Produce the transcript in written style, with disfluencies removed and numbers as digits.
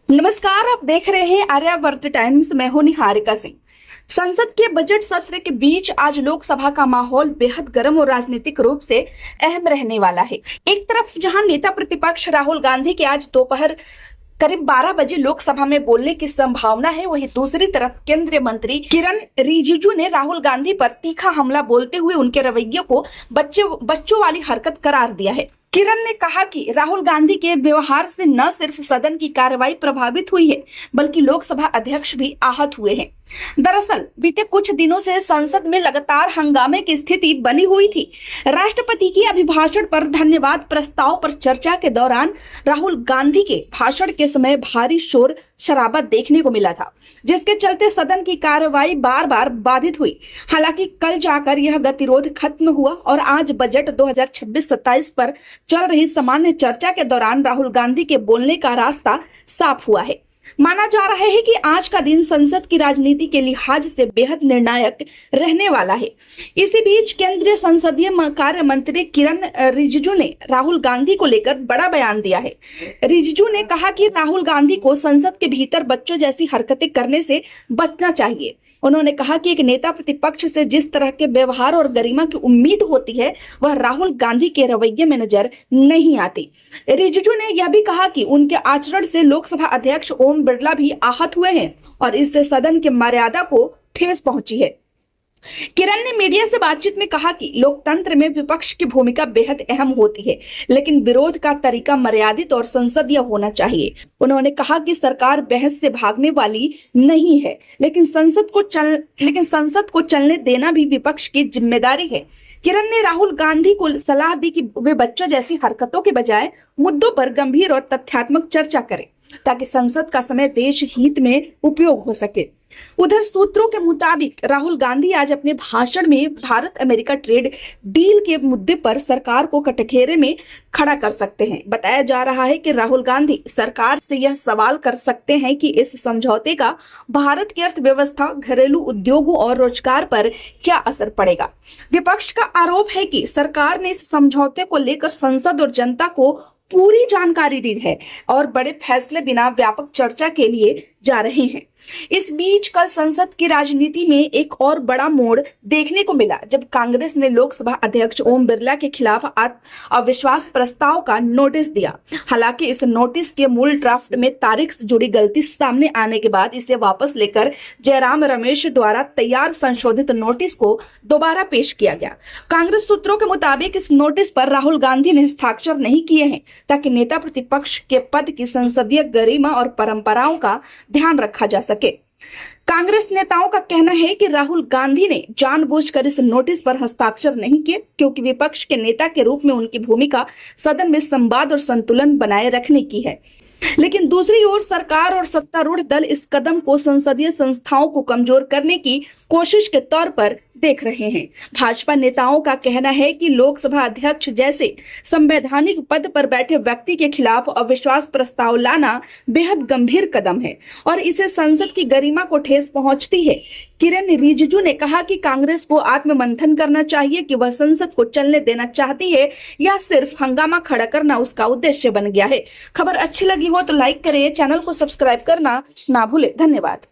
नमस्कार, आप देख रहे हैं आर्यावर्त टाइम्स। मैं हूं निहारिका सिंह। संसद के बजट सत्र के बीच आज लोकसभा का माहौल बेहद गर्म और राजनीतिक रूप से अहम रहने वाला है। एक तरफ जहां नेता प्रतिपक्ष राहुल गांधी के आज दोपहर करीब 12 बजे लोकसभा में बोलने की संभावना है, वहीं दूसरी तरफ केंद्रीय मंत्री किरण रिजिजू ने राहुल गांधी पर तीखा हमला बोलते हुए उनके रवैये को बच्चों वाली हरकत करार दिया है। किरण ने कहा कि राहुल गांधी के व्यवहार से न सिर्फ सदन की कार्रवाई प्रभावित हुई है, बल्कि लोकसभा अध्यक्ष भी आहत हुए हैं। दरअसल बीते कुछ दिनों से संसद में लगातार हंगामे की स्थिति बनी हुई थी। राष्ट्रपति के अभिभाषण पर धन्यवाद प्रस्ताव पर चर्चा के दौरान राहुल गांधी के भाषण के समय भारी शोर शराबा देखने को मिला था, जिसके चलते सदन की कार्रवाई बार बार बाधित हुई। हालांकि कल जाकर यह गतिरोध खत्म हुआ और आज बजट 2026-27 पर चल रही सामान्य चर्चा के दौरान राहुल गांधी के बोलने का रास्ता साफ हुआ है। माना जा रहा है कि आज का दिन संसद की राजनीति के लिहाज से बेहद निर्णायक रहने वाला है। इसी बीच केंद्रीय संसदीय कार्य मंत्री किरण रिजिजू ने राहुल गांधी को लेकर बड़ा बयान दिया है। रिजिजू ने कहा कि राहुल गांधी को संसद के भीतर बच्चों जैसी हरकतें करने से बचना चाहिए। उन्होंने कहा कि एक नेता प्रतिपक्ष से जिस तरह के व्यवहार और गरिमा की उम्मीद होती है, वह राहुल गांधी के रवैये में नजर नहीं आती। रिजिजू ने यह भी कहा कि उनके आचरण से लोकसभा अध्यक्ष ओम बिरला भी आहत हुए हैं और इससे सदन की मर्यादा को ठेस पहुंची है। किरण ने मीडिया से बातचीत में कहा कि लोकतंत्र में विपक्ष की भूमिका बेहद अहम होती है, लेकिन विरोध का तरीका मर्यादित और संसदीय होना चाहिए। उन्होंने कहा कि सरकार बहस से भागने वाली नहीं है, लेकिन संसद को चलने देना भी विपक्ष की जिम्मेदारी है। किरण ने राहुल गांधी को सलाह दी कि वे बच्चों जैसी हरकतों के बजाय मुद्दों पर गंभीर और तथ्यात्मक चर्चा करें, ताकि संसद का समय देश हित में उपयोग हो सके। उधर सूत्रों के मुताबिक राहुल गांधी आज अपने भाषण में भारत अमेरिका ट्रेड डील के मुद्दे पर सरकार को कटघरे में खड़ा कर सकते हैं। बताया जा रहा है कि राहुल गांधी सरकार से यह सवाल कर सकते हैं कि इस समझौते का भारत की अर्थव्यवस्था, घरेलू उद्योगों और रोजगार पर क्या असर पड़ेगा। विपक्ष का आरोप है कि सरकार ने इस समझौते को लेकर संसद और जनता को पूरी जानकारी दी है और बड़े फैसले बिना व्यापक चर्चा के लिए जा रहे हैं। इस बीच कल संसद की राजनीति में एक और बड़ा मोड़ देखने को मिला, जब कांग्रेस ने लोकसभा अध्यक्ष ओम बिरला के खिलाफ अविश्वास प्रस्ताव का नोटिस दिया। हालांकि इस नोटिस के मूल ड्राफ्ट में तारीख से जुड़ी गलती सामने आने के बाद इसे वापस लेकर जयराम रमेश द्वारा तैयार संशोधित नोटिस को दोबारा पेश किया गया। कांग्रेस सूत्रों के मुताबिक इस नोटिस पर राहुल गांधी ने हस्ताक्षर नहीं किए हैं, ताकि नेता प्रतिपक्ष के पद की संसदीय गरिमा और परंपराओं का ध्यान रखा जा सके। कांग्रेस नेताओं का कहना है कि राहुल गांधी ने जानबूझकर इस नोटिस पर हस्ताक्षर नहीं किए, क्योंकि विपक्ष के नेता के रूप में उनकी भूमिका सदन में संवाद और संतुलन बनाए रखने की है। लेकिन दूसरी ओर सरकार और सत्तारूढ़ दल इस कदम को संसदीय संस्थाओं को कमजोर करने की कोशिश के तौर पर देख रहे हैं। भाजपा नेताओं का कहना है कि लोकसभा अध्यक्ष जैसे संवैधानिक पद पर बैठे व्यक्ति के खिलाफ अविश्वास प्रस्ताव लाना बेहद गंभीर कदम है और इसे संसद की गरिमा को ठेस पहुंचती है। किरण रिजिजू ने कहा कि कांग्रेस को आत्ममंथन करना चाहिए कि वह संसद को चलने देना चाहती है या सिर्फ हंगामा खड़ा करना उसका उद्देश्य बन गया है। खबर अच्छी लगी हो तो लाइक करें, चैनल को सब्सक्राइब करना ना भूले। धन्यवाद।